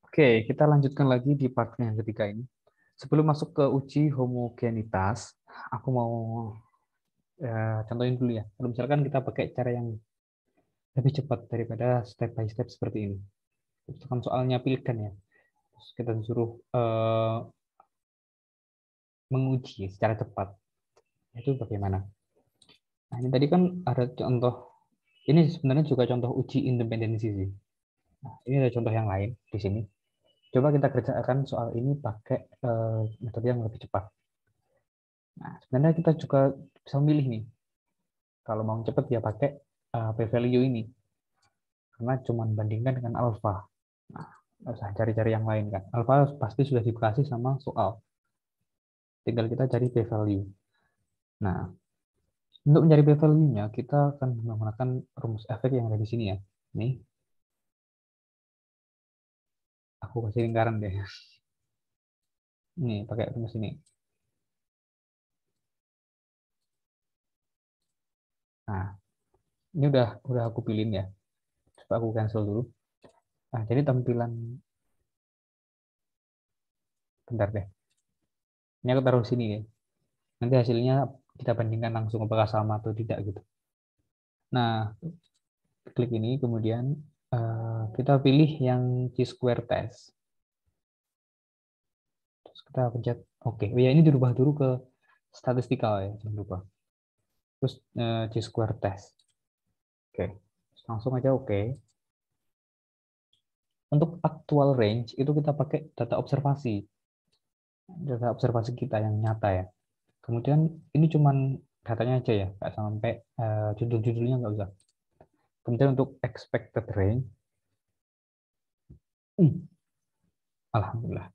Oke, kita lanjutkan lagi di part yang ketiga ini. Sebelum masuk ke uji homogenitas, aku mau contohin dulu ya. Kalau misalkan kita pakai cara yang lebih cepat daripada step by step seperti ini. Misalkan soalnya pilihkan ya. Terus kita disuruh menguji secara cepat. Itu bagaimana? Nah, ini tadi kan ada contoh. Ini sebenarnya juga contoh uji independensi sih. Nah, ini ada contoh yang lain di sini. Coba kita kerjakan soal ini pakai metode yang lebih cepat. Nah, sebenarnya kita juga bisa memilih nih. Kalau mau cepat ya pakai p-value ini. Karena cuma bandingkan dengan alpha. Nah, nggak usah cari-cari yang lain kan. Alpha pasti sudah dikasih sama soal. Tinggal kita cari p-value. Nah, untuk mencari p-value-nya, kita akan menggunakan rumus efek yang ada di sini ya. Nih, aku kasih lingkaran deh. Ini pakai rumus ini. Nah, ini udah aku pilihin ya. Coba aku cancel dulu. Nah, jadi tampilan bentar deh. Ini aku taruh sini ya. Nanti hasilnya kita bandingkan langsung apakah sama atau tidak gitu. Nah, klik ini, kemudian kita pilih yang Chi-square test. Terus kita pencet oke. Oh ya, ini dirubah dulu ke statistikal ya, jangan lupa. Terus Chi-square test. Oke, langsung aja oke. Untuk actual range itu kita pakai data observasi. Data observasi kita yang nyata ya. Kemudian ini cuman datanya aja ya, nggak sampai judul-judulnya nggak usah. Kemudian untuk expected range, alhamdulillah.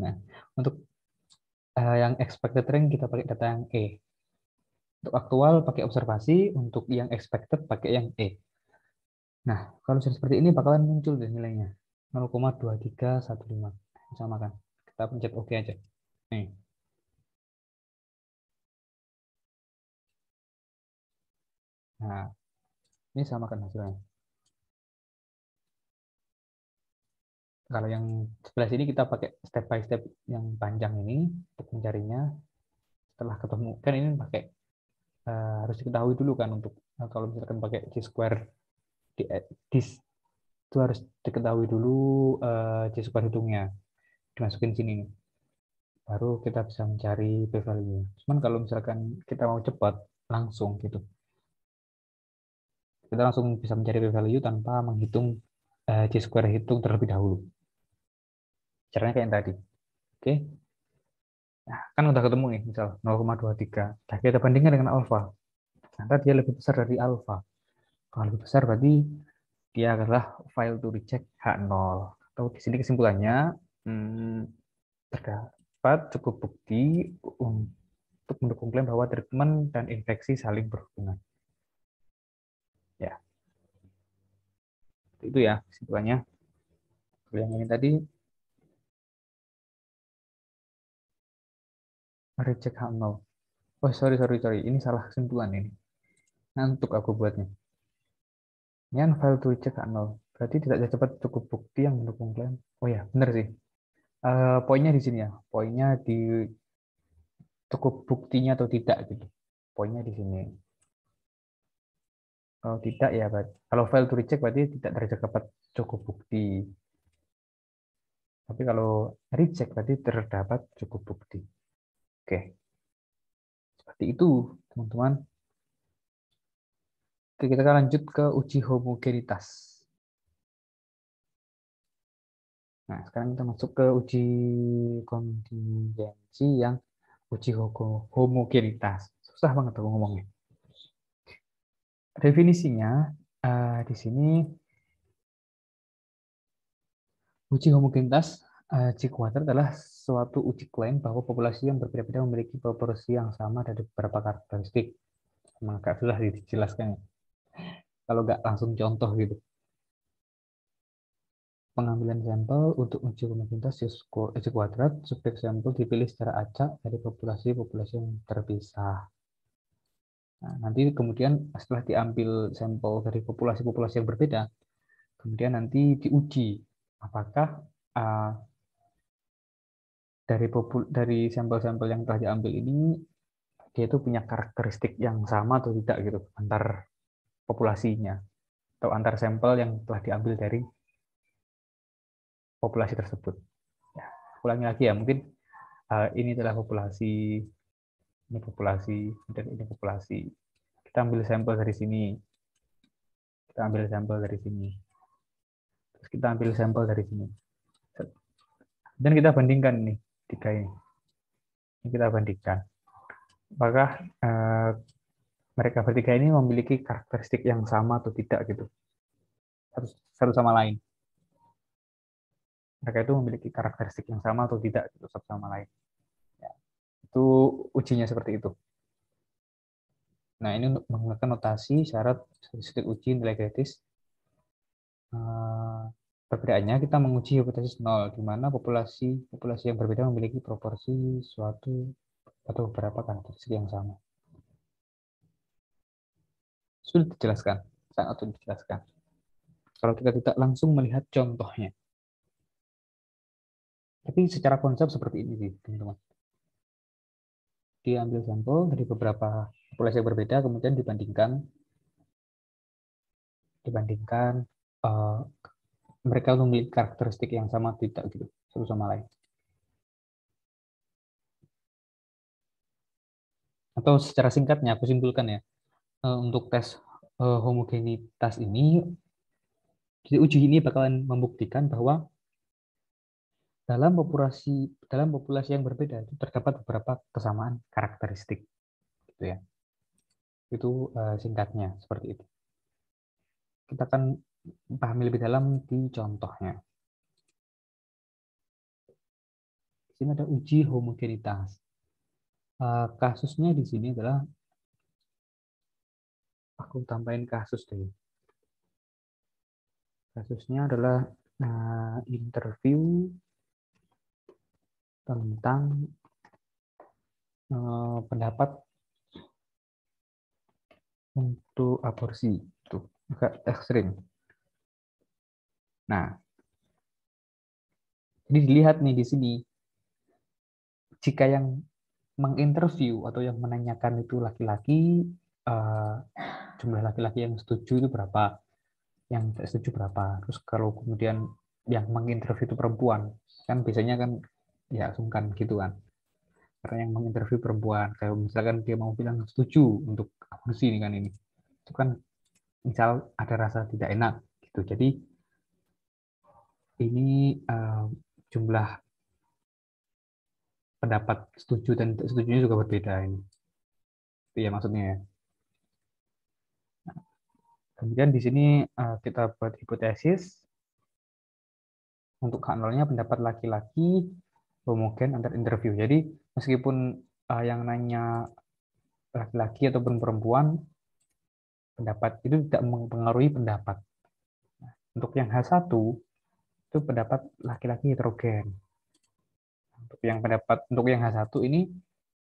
Nah, untuk yang expected range kita pakai data yang E. Untuk aktual pakai observasi, untuk yang expected pakai yang E. Nah, kalau sudah seperti ini bakalan muncul deh nilainya. 0,2315. Sama kan? Kita pencet OK aja. Nih. Nah, ini sama kan hasilnya. Kalau yang sebelah sini kita pakai step by step yang panjang ini untuk mencarinya. Setelah ketemu, kan ini pakai harus diketahui dulu kan untuk kalau misalkan pakai Chi-square di itu harus diketahui dulu Chi-square hitungnya dimasukin sini nih. Baru kita bisa mencari p-value. Cuman kalau misalkan kita mau cepat langsung gitu, kita langsung bisa mencari p-value tanpa menghitung Chi-square hitung terlebih dahulu. Caranya kayak yang tadi. Oke. Nah, kan udah ketemu nih, misal 0,23. Nah, kita bandingkan dengan alpha. Ternyata dia lebih besar dari alpha. Kalau lebih besar berarti dia adalah file to reject H0. Atau di sini kesimpulannya, hmm, terdapat cukup bukti untuk mendukung klaim bahwa treatment dan infeksi saling berhubungan. Ya, itu ya kesimpulannya. Yang ini tadi reject H0. Oh, sorry. Ini salah kesimpulan ini. Ngantuk aku buatnya. Ini kan file to reject H0. Berarti tidak dapat cukup bukti yang mendukung klaim. Oh ya, benar sih. Poinnya di sini ya. Poinnya di cukup buktinya atau tidak gitu. Poinnya di sini. Kalau tidak ya, kalau fail to reject berarti tidak terdapat cukup bukti. Tapi kalau reject berarti terdapat cukup bukti. Oke, seperti itu teman-teman. Oke, kita akan lanjut ke uji homogenitas. Nah, sekarang kita masuk ke uji kontingensi yang uji homogenitas. Susah banget aku ngomongnya. Definisinya di sini uji homogenitas Chi kuadrat adalah suatu uji klaim bahwa populasi yang berbeda-beda memiliki proporsi yang sama dari beberapa karakteristik. Maka sudah dijelaskan ya. Kalau nggak langsung contoh gitu. Pengambilan sampel untuk uji homogenitas Chi kuadrat, subjek sampel dipilih secara acak dari populasi-populasi yang terpisah. Nah, nanti kemudian setelah diambil sampel dari populasi-populasi yang berbeda, kemudian nanti diuji apakah dari sampel-sampel yang telah diambil ini dia itu punya karakteristik yang sama atau tidak gitu antar populasinya atau antar sampel yang telah diambil dari populasi tersebut. Ya, ulangi lagi ya, mungkin ini adalah populasi, ini populasi, dan ini populasi. Kita ambil sampel dari sini, kita ambil sampel dari sini, terus kita ambil sampel dari sini, dan kita bandingkan nih tiga ini. Ini kita bandingkan. Apakah mereka bertiga ini memiliki karakteristik yang sama atau tidak gitu, satu sama lain. Mereka itu memiliki karakteristik yang sama atau tidak gitu, satu sama lain. Ya, itu ujinya seperti itu. Nah, ini untuk menggunakan notasi syarat statistik uji nilai kritis. Perbedaannya kita menguji hipotesis nol, di mana populasi yang berbeda memiliki proporsi suatu atau beberapa karakteristik yang sama. Sudah dijelaskan, sangat sudah dijelaskan. Kalau kita tidak langsung melihat contohnya. Tapi secara konsep seperti ini sih, teman-teman. Diambil sampel dari beberapa populasi yang berbeda, kemudian dibandingkan uh, mereka memiliki karakteristik yang sama tidak gitu satu sama lain. Atau secara singkatnya aku simpulkan ya, untuk tes homogenitas ini, uji ini bakalan membuktikan bahwa dalam populasi yang berbeda itu terdapat beberapa kesamaan karakteristik gitu ya. Itu singkatnya seperti itu. Kita akan pahami lebih dalam di contohnya. Di sini ada uji homogenitas. Kasusnya di sini adalah, aku tambahin kasus deh. Kasusnya adalah interview tentang pendapat untuk aborsi. Itu agak ekstrim. Nah, jadi dilihat nih di sini, jika yang menginterview atau yang menanyakan itu laki-laki, jumlah laki-laki yang setuju itu berapa, yang tidak setuju berapa. Terus kalau kemudian yang menginterview itu perempuan, kan biasanya kan ya sungkan gitu kan. Karena yang menginterview perempuan, kayak misalkan dia mau bilang setuju untuk aborsi ini kan ini, itu kan misal ada rasa tidak enak gitu. Jadi ini jumlah pendapat setuju dan tidak setuju juga berbeda ini. Itu ya maksudnya ya. Kemudian di sini kita buat hipotesis untuk K0-nya pendapat laki-laki homogen antar interview. Jadi meskipun yang nanya laki-laki ataupun perempuan, pendapat itu tidak mempengaruhi pendapat. Untuk yang H1 itu pendapat laki-laki heterogen. Untuk yang H1 ini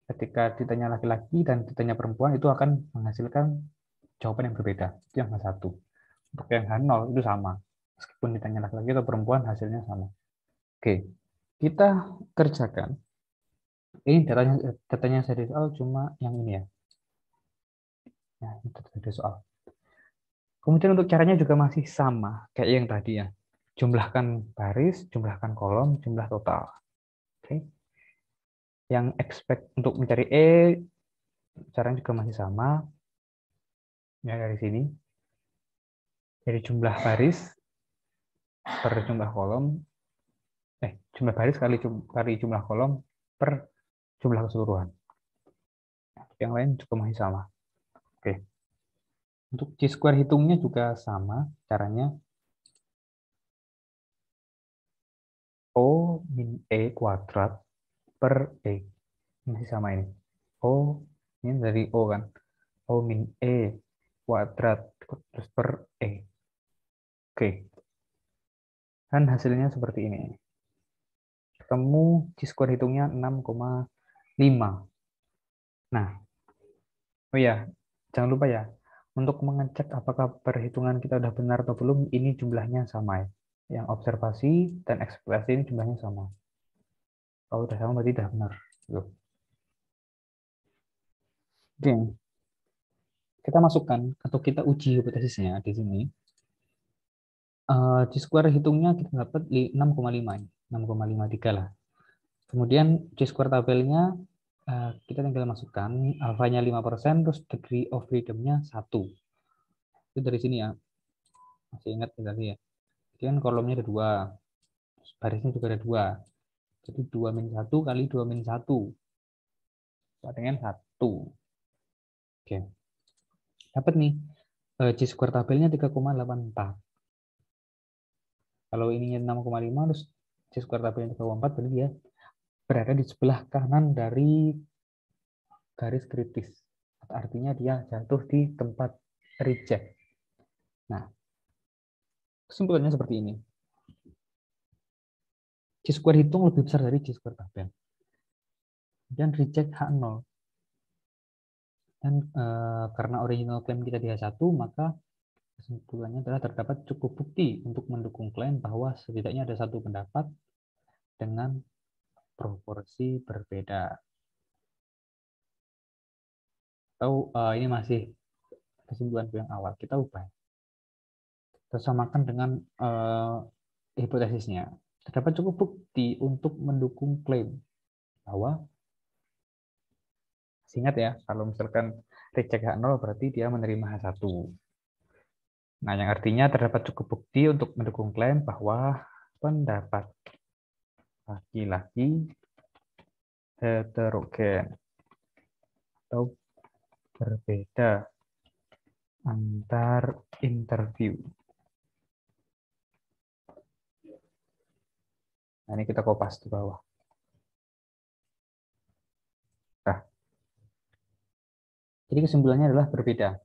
ketika ditanya laki-laki dan ditanya perempuan itu akan menghasilkan jawaban yang berbeda. Itu yang H1. Untuk yang H0 itu sama. Meskipun ditanya laki-laki atau perempuan hasilnya sama. Oke, kita kerjakan. Ini datanya saya soal cuma yang ini ya. Nah, itu dari soal. Kemudian untuk caranya juga masih sama kayak yang tadi ya. Jumlahkan baris, jumlahkan kolom, jumlah total. Oke. Yang expect untuk mencari E, caranya juga masih sama. Ya, dari sini. Dari jumlah baris per jumlah kolom. Jumlah baris kali jumlah kolom per jumlah keseluruhan. Yang lain juga masih sama. Oke. Untuk chi-square hitungnya juga sama caranya. O min E kuadrat per E. Masih sama ini. O, ini dari O kan. O min E kuadrat terus per E. Oke. Dan hasilnya seperti ini. Ketemu chi-square hitungnya 6,5. Nah, oh ya, jangan lupa ya. Untuk mengecek apakah perhitungan kita udah benar atau belum, ini jumlahnya sama ya. Yang observasi dan ekspektasi ini jumlahnya sama. Kalau udah sama berarti udah benar. Loh. Oke, kita masukkan atau kita uji hipotesisnya di sini. Chi-square hitungnya kita dapat 6,5, 6,53 lah. Kemudian Chi-square tabelnya kita tinggal masukkan alfanya 5%, terus degree of freedom-nya 1. Itu dari sini ya. Masih ingat tadi ya. Jadi kan kolomnya ada 2, barisnya juga ada 2. Jadi 2 min 1 kali 2 min 1. Sama dengan 1. Oke. Dapat nih. Chi-square tabelnya 3,84. Kalau ininya 6,5, terus Chi-square tabelnya 3,4, berarti dia berada di sebelah kanan dari garis kritis. Artinya dia jatuh di tempat reject. Nah, kesimpulannya seperti ini. Chi-square hitung lebih besar dari Chi-square tabel. Dan reject H0. Dan karena original claim kita di H1, maka kesimpulannya adalah terdapat cukup bukti untuk mendukung klaim bahwa setidaknya ada satu pendapat dengan proporsi berbeda. Atau ini masih kesimpulan yang awal. Kita ubah. Kita samakan dengan hipotesisnya. Terdapat cukup bukti untuk mendukung klaim bahwa, ingat ya, kalau misalkan reject H0 berarti dia menerima H1. Nah, yang artinya terdapat cukup bukti untuk mendukung klaim bahwa pendapat laki-laki heterogen atau berbeda antar interview. Nah, ini kita kopas di bawah. Nah, jadi kesimpulannya adalah berbeda.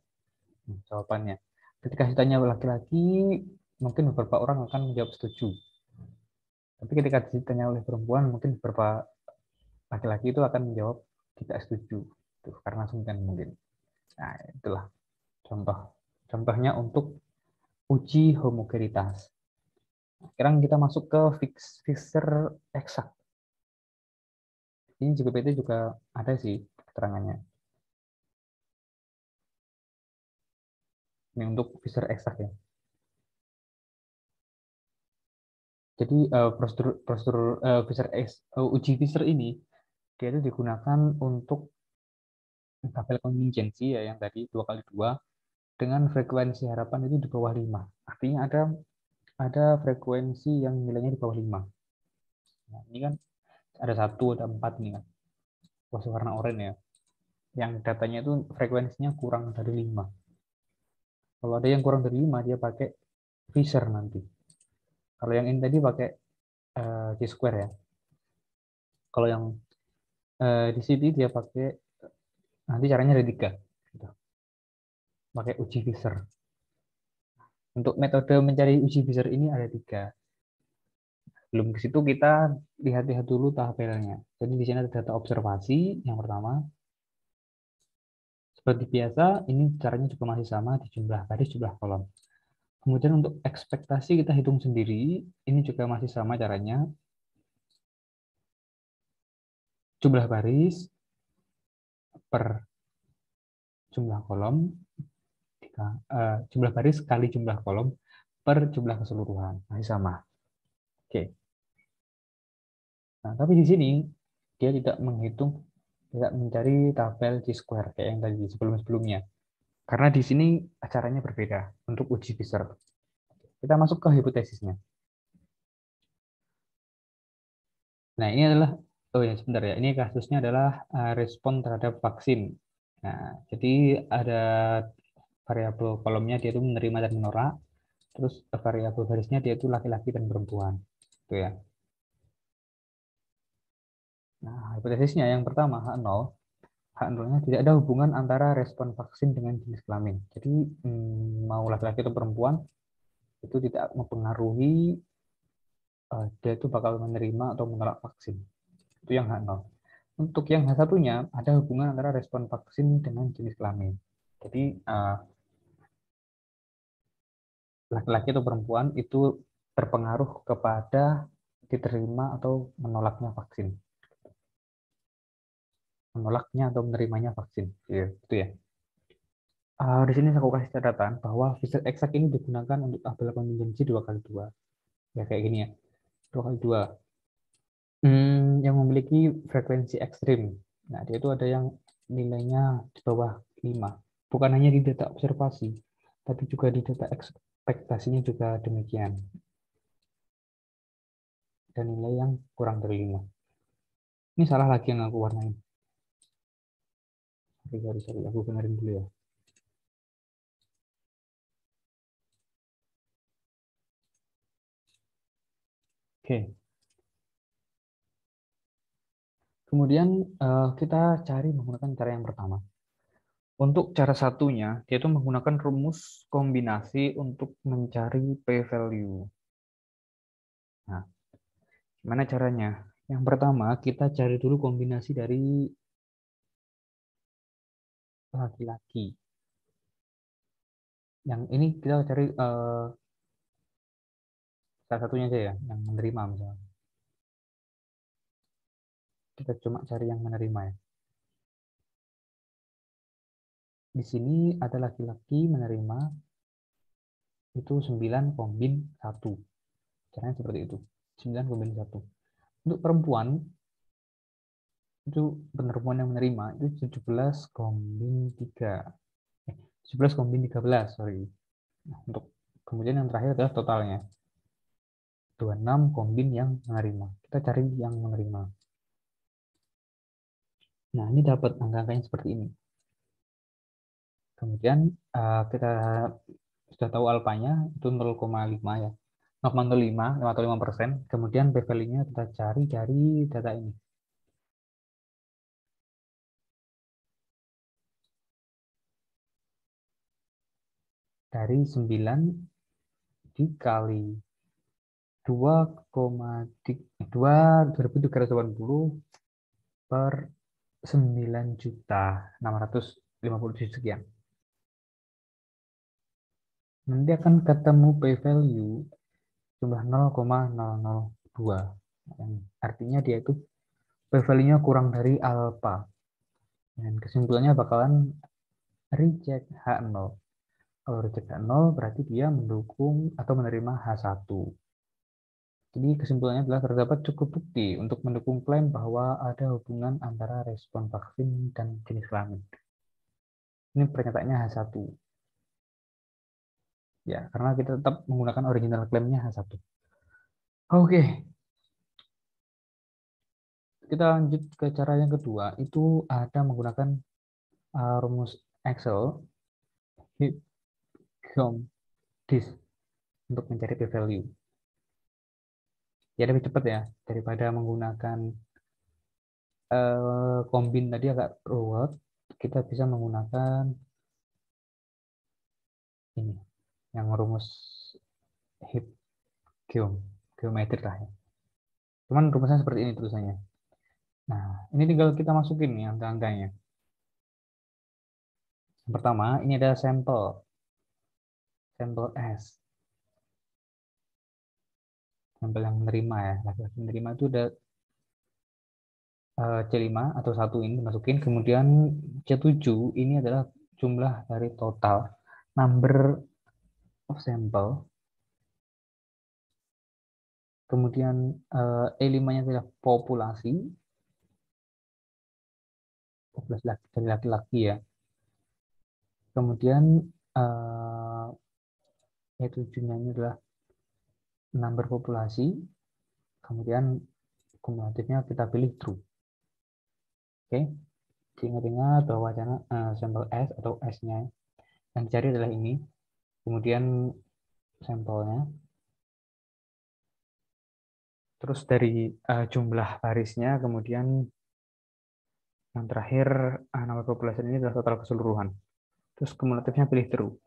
Jawabannya. Ketika ditanya laki-laki, mungkin beberapa orang akan menjawab setuju. Tapi ketika ditanya oleh perempuan, mungkin beberapa laki-laki itu akan menjawab tidak setuju. Tuh, karena sungkan mungkin. Nah, itulah contohnya untuk uji homogenitas. Sekarang kita masuk ke Fisher eksak. Ini juga PT juga ada sih keterangannya. Ini untuk Fisher eksak ya. Jadi prosedur uji Fisher ini dia itu digunakan untuk tabel kontingensi ya yang tadi 2x2 dengan frekuensi harapan itu di bawah 5. Artinya ada frekuensi yang nilainya di bawah 5. Nah, ini kan ada 1, ada 4 nih kan. Masih warna oranye ya. Yang datanya itu frekuensinya kurang dari 5. Kalau ada yang kurang dari 5, dia pakai Fisher nanti. Kalau yang ini tadi pakai Chi-square ya. Kalau yang di sini dia pakai, nanti caranya ada 3. Gitu. Pakai uji Fisher. Untuk metode mencari uji Fisher ini ada 3. Belum ke situ kita lihat-lihat dulu tabelnya. Jadi di sini ada data observasi yang pertama. Seperti biasa, ini caranya juga masih sama di jumlah baris, jumlah kolom. Kemudian untuk ekspektasi kita hitung sendiri, ini juga masih sama caranya. Jumlah baris per jumlah kolom, jumlah baris kali jumlah kolom per jumlah keseluruhan. Masih sama. Oke. Nah, tapi di sini dia tidak mencari tabel Chi-square kayak yang tadi sebelum-sebelumnya. Karena di sini acaranya berbeda untuk uji Fisher. Kita masuk ke hipotesisnya. Nah, ini adalah, oh ya sebentar ya, ini kasusnya adalah respon terhadap vaksin. Nah, jadi ada variabel kolomnya dia itu menerima dan menolak, terus variabel barisnya dia itu laki-laki dan perempuan. Itu ya. Nah, hipotesisnya yang pertama H0, H0-nya tidak ada hubungan antara respon vaksin dengan jenis kelamin. Jadi mau laki-laki atau perempuan itu tidak mempengaruhi dia itu bakal menerima atau menolak vaksin. Itu yang H0. Untuk yang H1-nya ada hubungan antara respon vaksin dengan jenis kelamin. Jadi laki-laki atau perempuan itu berpengaruh kepada diterima atau menolaknya vaksin. Menolaknya atau menerimanya vaksin. Ya, itu ya. Di sini aku kasih catatan bahwa Fisher Exact ini digunakan untuk tabel kontingensi 2x2. Ya kayak gini ya. 2x2. Yang memiliki frekuensi ekstrim. Nah, dia itu ada yang nilainya di bawah 5. Bukan hanya di data observasi, tapi juga di data ekspektasinya juga demikian. Dan nilai yang kurang dari 5. Ini salah lagi yang aku warnain. Sorry. Aku benerin dulu ya. Oke. Kemudian kita cari menggunakan cara yang pertama. Untuk cara satunya, dia itu menggunakan rumus kombinasi untuk mencari p-value. Nah, gimana caranya? Yang pertama, kita cari dulu kombinasi dari laki-laki. Yang ini kita cari salah satunya aja ya, yang menerima misalnya. Kita cuma cari yang menerima ya. Di sini ada laki-laki menerima itu 9 kombin 1. Caranya seperti itu. 9 kombin 1. Untuk perempuan, itu penerima yang menerima itu 17 kombin 3. 17 kombin 13, sorry. Nah, untuk kemudian yang terakhir adalah totalnya. 26 kombin yang menerima. Kita cari yang menerima. Nah, ini dapat angka-angkanya seperti ini. Kemudian kita sudah tahu alfanya itu 0,5 ya. 0,05 atau 5%. Kemudian p-value-nya kita cari dari data ini. Dari 9 dikali 2,380 per 9.650.000 sekian. Nanti akan ketemu p-value jumlah 0,002. Yang artinya dia itu p-value-nya kurang dari alpha. Dan kesimpulannya bakalan reject H0. Kalau reject H0 berarti dia mendukung atau menerima H1. Jadi kesimpulannya adalah terdapat cukup bukti untuk mendukung klaim bahwa ada hubungan antara respon vaksin dan jenis kelamin. Ini pernyataannya H1. Ya, karena kita tetap menggunakan original klaimnya H1. Oke. Kita lanjut ke cara yang kedua, itu ada menggunakan rumus Excel dis untuk mencari p-value. Ya lebih cepat ya daripada menggunakan kombin tadi agak ruwet. Kita bisa menggunakan ini yang rumus hip geometri lah ya. Cuman rumusnya seperti ini tulisannya. Nah, ini tinggal kita masukin nih angka-angkanya. Yang pertama, ini ada sampel S. Sampel yang menerima ya, laki-laki menerima itu ada C5 atau 1 ini dimasukin, kemudian C7 ini adalah jumlah dari total number of sample, kemudian E5-nya adalah populasi dari laki-laki ya, kemudian E7-nya ini adalah number populasi, kemudian kumulatifnya kita pilih true. Oke, ingat-ingat bahwa sampel S atau S-nya yang dicari adalah ini, kemudian sampelnya, terus dari jumlah barisnya, kemudian yang terakhir nama populasi ini adalah total keseluruhan. Terus kumulatifnya pilih true.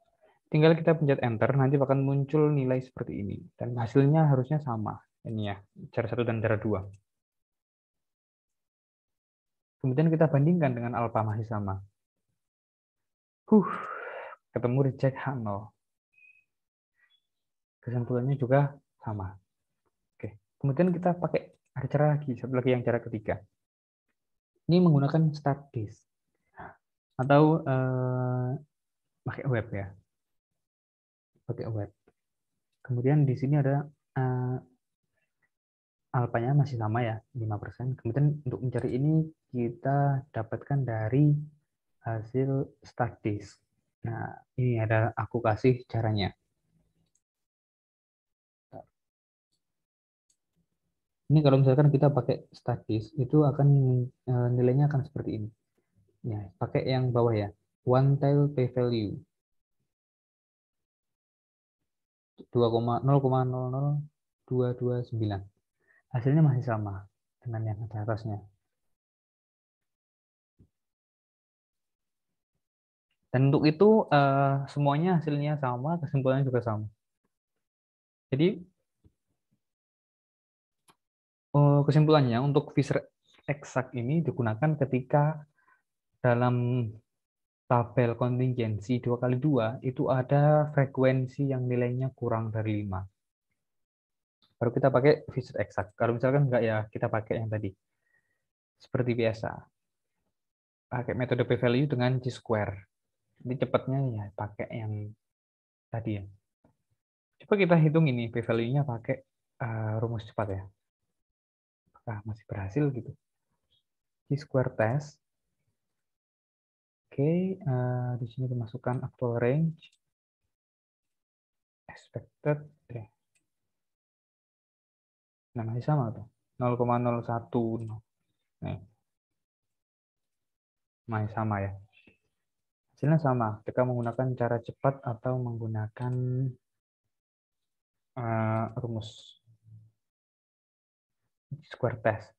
Tinggal kita pencet enter, nanti akan muncul nilai seperti ini. Dan hasilnya harusnya sama. Ini ya, cara 1 dan cara 2. Kemudian kita bandingkan dengan alpha masih sama. Ketemu reject H0. Kesimpulannya juga sama. Oke. Kemudian kita pakai ada cara lagi, satu lagi yang cara ketiga. Ini menggunakan start disk atau pakai web ya, pakai web. Kemudian di sini ada alpanya masih sama ya, 5%. Kemudian untuk mencari ini kita dapatkan dari hasil start disk. Nah, ini ada aku kasih caranya. Ini kalau misalkan kita pakai start disk itu akan nilainya akan seperti ini. Ya, pakai yang bawah ya. One tail p value 0,229. Hasilnya masih sama dengan yang di atasnya. Dan untuk itu semuanya hasilnya sama, kesimpulannya juga sama. Jadi kesimpulannya untuk Fisher exact ini digunakan ketika dalam tabel kontingensi 2x2 itu ada frekuensi yang nilainya kurang dari 5. Baru kita pakai Fisher exact. Kalau misalkan enggak ya kita pakai yang tadi. Seperti biasa. Pakai metode p-value dengan chi-square. Jadi cepatnya ya pakai yang tadi ya. Coba kita hitung ini p-value-nya pakai rumus cepat ya. Apakah masih berhasil gitu. Chi-square test. Oke, di sini dimasukkan actual range, expected, nah masih sama tuh, 0,01, nih, masih sama ya. Hasilnya sama, kita menggunakan cara cepat atau menggunakan rumus square test.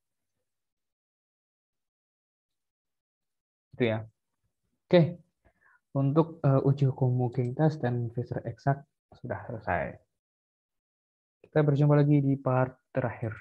Itu ya. Oke, untuk uji hukum Moving Test dan Fisher Exact sudah selesai. Kita berjumpa lagi di part terakhir.